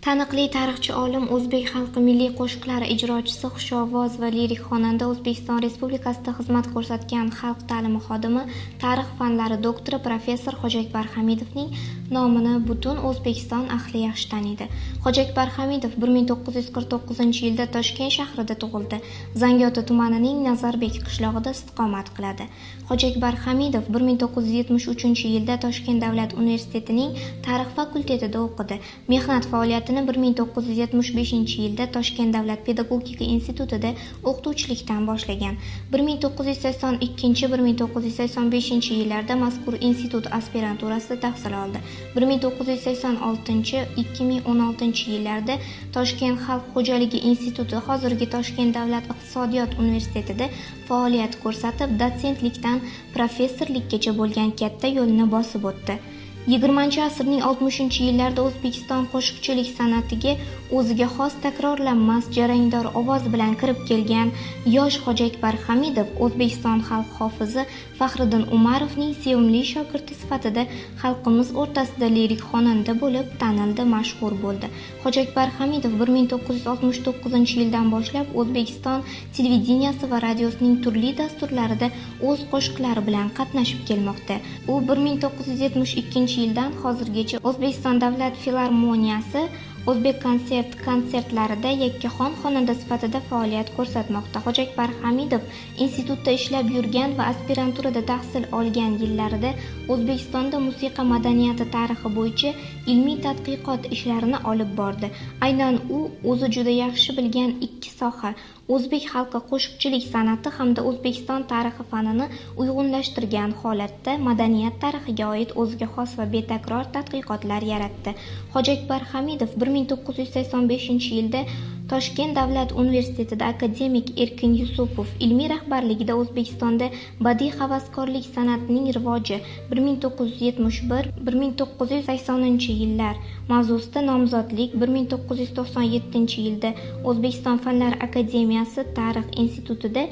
Taniqli tarixchi olim, o'zbek xalqi milliy qo'shiqlari ijrochisi, xushovoz va lirik xonanda, O'zbekiston Respublikasida xizmat ko'rsatgan xalq ta'limi xodimi, tarix fanlari doktori professor Hojiakbar Hamidovning nomini butun O'zbekiston ahli yaxshi taniydi. Hojiakbar Hamidov 1949-yilda Toshkent shahrida tug'ildi. Zangiota tumanining Nazarbek qishlog'ida istiqomat qiladi. Hojiakbar Hamidov 1973-yilda Toshkent davlat universitetining tarix fakultetida o'qidi. Mehnat faoliyatini 1975-yilda Toshkent davlat pedagogika institutida o'qituvchilikdan boshlagan. 1982-1985 mazkur institut aspiranturasida tahsil oldi. 1986-2016 yillarda Toshkent xalq xo'jaligi instituti, hozirgi Toshkent davlat iqtisodiyot universitetida faoliyat ko'rsatib, dotsentlikdan professorlikkacha bo'lgan katta yo'lni bosib o'tdi. 20-asrning 60-yillarida O'zbekiston qo'shiqchilik san'atiga o'ziga xos takrorlanmas jarangdor ovoz bilan kirib kelgan yosh Hojiakbar Hamidov O'zbekiston xalq hofizi Faxriddin Umarovning sevimli shogirdi sifatida xalqimiz o'rtasida lirik xonanda bo'lib tanildi, mashhur bo'ldi. Hojiakbar Hamidov 1969-yildan boshlab O'zbekiston televideniyasi va radiosining turli dasturlarida o'z qo'shiqlari bilan qatnashib kelmoqda. U 1972-yildan hozirgacha O'zbekiston davlat filarmoniyasi O'zbek konsertlarida yakkaxon xonanda sifatida faoliyat ko'rsatmoqda. Hojiakbar Hamidov institutda ishlab yurgan va aspiranturada tahsil olgan yillarida O'zbekistonda musiqa madaniyati tarixi bo'yicha ilmiy tadqiqot ishlarini olib bordi. Aynan u o'zi juda yaxshi bilgan ikki soha, o'zbek xalqi qo'shiqchilik san'ati hamda O'zbekiston tarixi fanini uyg'unlashtirgan holatda madaniyat tarixiga oid o'ziga xos va betakror tadqiqotlar yaratdi. Hojiakbar Hamidov 1985-yilda Toshkent davlat universitetida akademik Erkin Yusupov ilmiy rahbarligida O'zbekistonda badiiy havaskorlik san'atining rivoji 1971-1980-yillar mavzusida nomzodlik, 1997-yilda O'zbekiston Fanlar akademiyasi tarix institutida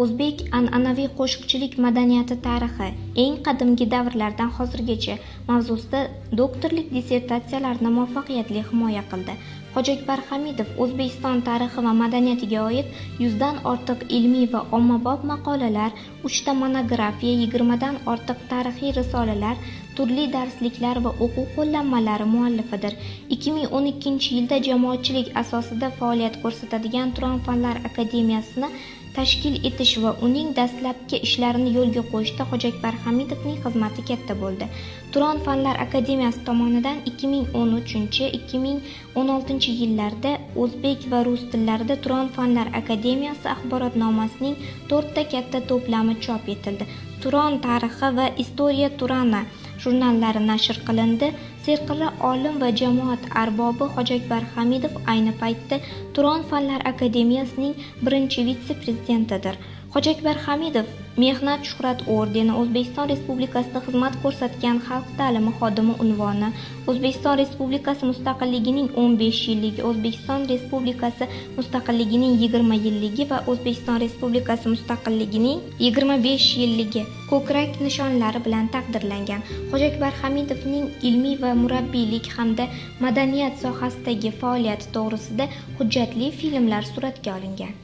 O'zbek an'anaviy qo'shiqchilik madaniyati tarixi eng qadimgi davrlardan hozirgacha mavzusida doktorlik dissertatsiyalarini muvaffaqiyatli himoya qildi. Hojiakbar Hamidov O'zbekiston tarixi va madaniyatiga oid 100 dan ortiq ilmiy va ommabop maqolalar, 3 ta monografiya, 20 dan ortiq tarixiy risolalar, turli darsliklar va o'quv qo'llanmalari muallifidir. 2012-yilda jamoatchilik asosida faoliyat ko'rsatadigan Turon Fanlar akademiyasini tashkil etish va uning dastlabki ishlarini yo'lga qo'yishda Hojiakbar Hamidovning xizmati katta bo'ldi. Turon Fanlar akademiyasi tomonidan 2013-2016 yillarda o'zbek va rus tillarida Turon Fanlar akademiyasi axborotnomasining 4 ta katta to'plami chop etildi. Turon tarixi va Istoriya Turana jurnallari nashr qilindi. Serqirra olim va jamoat arbobi Hojiakbar Hamidov ayni paytda Turon Fanlar akademiyasining birinchi vitse-prezidentidir. Hojiakbar Hamidov Mehnat Shuhrat ordeni, O'zbekiston Respublikasida xizmat ko'rsatgan xalq ta'limi xodimi unvoni, O'zbekiston Respublikasi mustaqilligining 15 yilligi, O'zbekiston Respublikasi mustaqilligining 20 yilligi va O'zbekiston Respublikasi mustaqilligining 25 yilligi ko'krak nishonlari bilan taqdirlangan. Hojiakbar Hamidovning ilmiy va murabbiylik hamda madaniyat sohasidagi faoliyati to'g'risida hujjatli filmlar suratga olingan.